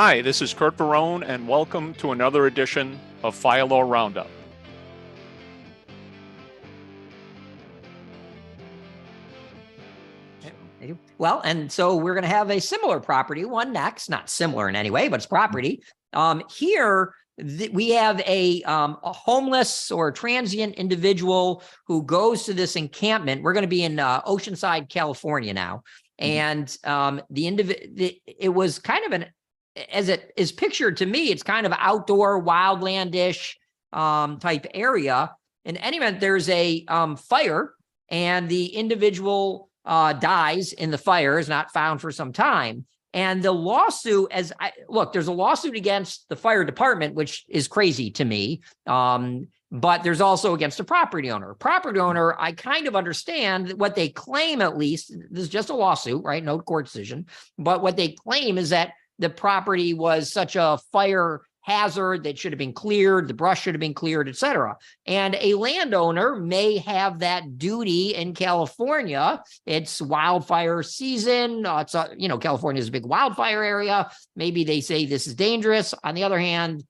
Hi, this is Curt and welcome to another edition of Fire Law Roundup. Well, and so we're going to have a similar property one next, not similar in any way, but it's property. Here we have a homeless or transient individual who goes to this encampment. We're going to be in Oceanside, California now. And it was kind of as it is pictured to me, it's kind of outdoor, wildlandish type area. In any event, there's a fire, and the individual dies in the fire, is not found for some time. And the lawsuit, there's a lawsuit against the fire department, which is crazy to me. But there's also against a property owner. Property owner, I kind of understand what they claim, at least. This is just a lawsuit, right? No court decision. But what they claim is that the property was such a fire hazard that should have been cleared, the brush should have been cleared, et cetera. And a landowner may have that duty in California. It's wildfire season. California is a big wildfire area. Maybe they say this is dangerous. On the other hand,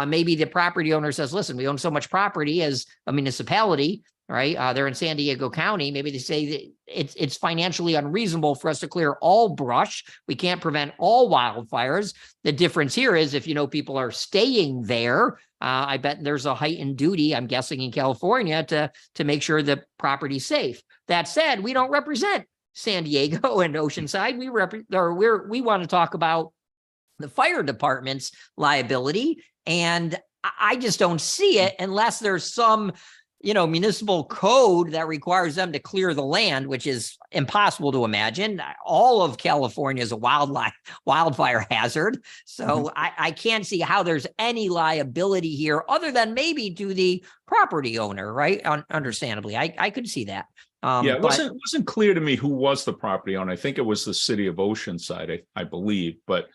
maybe the property owner says, listen, we own so much property as a municipality, right? They're in San Diego County. Maybe they say that it's financially unreasonable for us to clear all brush. We can't prevent all wildfires. The difference here is if, people are staying there, I bet there's a heightened duty, I'm guessing in California, to make sure the property's safe. That said, we don't represent San Diego and Oceanside. We want to talk about the fire department's liability. And I just don't see it unless there's some municipal code that requires them to clear the land, which is impossible to imagine. All of California is a wildfire hazard. So I can't see how there's any liability here other than maybe to the property owner, right? Understandably, I could see that. It wasn't clear to me who was the property owner. I think it was the city of Oceanside, I believe. But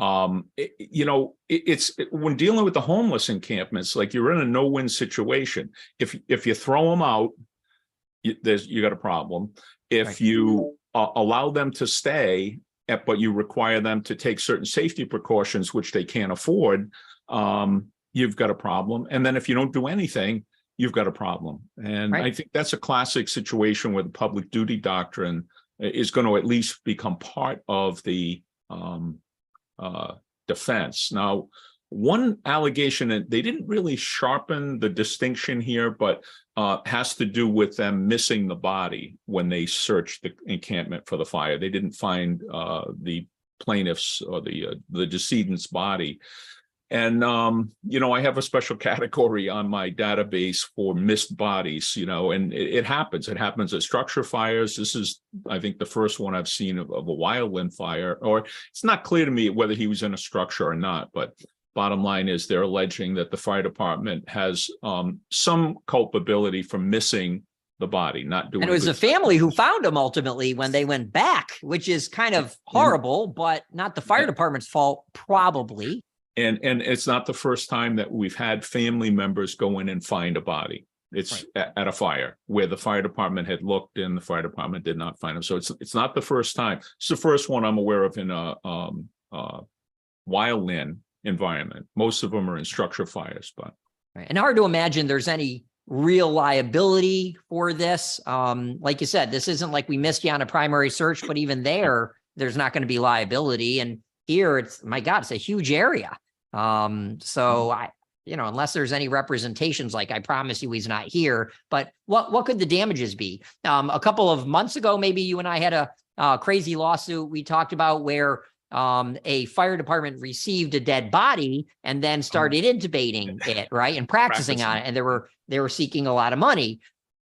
it's when dealing with the homeless encampments, like you're in a no-win situation. If you throw them out, you got a problem. If you allow them to stay, but you require them to take certain safety precautions, which they can't afford, you've got a problem. And then if you don't do anything, you've got a problem. And I think that's a classic situation where the public duty doctrine is going to at least become part of the defense. Now, one allegation, and they didn't really sharpen the distinction here, but has to do with them missing the body when they searched the encampment for the fire. They didn't find the plaintiff's or the decedent's body. And, I have a special category on my database for missed bodies, and it happens. It happens at structure fires. This is, I think, the first one I've seen of a wildland fire, or it's not clear to me whether he was in a structure or not. But bottom line is they're alleging that the fire department has some culpability for missing the body, not doing. And it was a family who found him ultimately when they went back, which is kind of horrible, but not the fire department's fault, probably. And it's not the first time that we've had family members go in and find a body. It's at a fire where the fire department had looked and the fire department did not find him. So it's not the first time. It's the first one I'm aware of in a wildland environment. Most of them are in structure fires, but. And hard to imagine there's any real liability for this. Like you said, this isn't like we missed you on a primary search, but even there's not going to be liability. And here it's, my God, it's a huge area. So unless there's any representations, like I promise you he's not here, but what could the damages be? A couple of months ago, maybe you and I had a crazy lawsuit we talked about where a fire department received a dead body and then started intubating it, right? And practicing on it. And they were seeking a lot of money.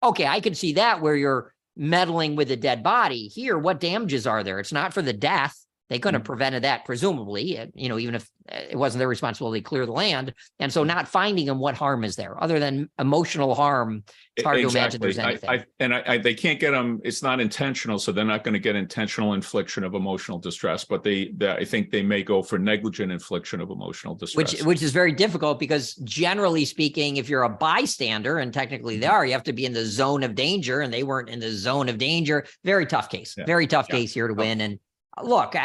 Okay, I could see that where you're meddling with a dead body. Here, what damages are there? It's not for the death. They couldn't have prevented that, presumably, even if it wasn't their responsibility to clear the land. And so not finding them, what harm is there? Other than emotional harm, it's hard to imagine there's anything. They can't get them, it's not intentional, so they're not going to get intentional infliction of emotional distress, but I think they may go for negligent infliction of emotional distress. Which is very difficult because generally speaking, if you're a bystander, and technically they are, you have to be in the zone of danger, and they weren't in the zone of danger. Very tough case. Very tough case here to win. And look,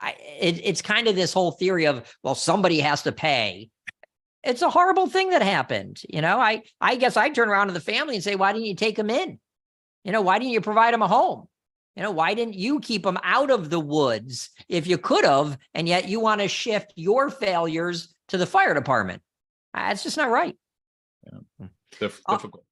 it's kind of this whole theory of, well, somebody has to pay. It's a horrible thing that happened. I guess I'd turn around to the family and say, why didn't you take them in? Why didn't you provide them a home? Why didn't you keep them out of the woods if you could have, and yet you want to shift your failures to the fire department? That's just not right. Yeah. Difficult.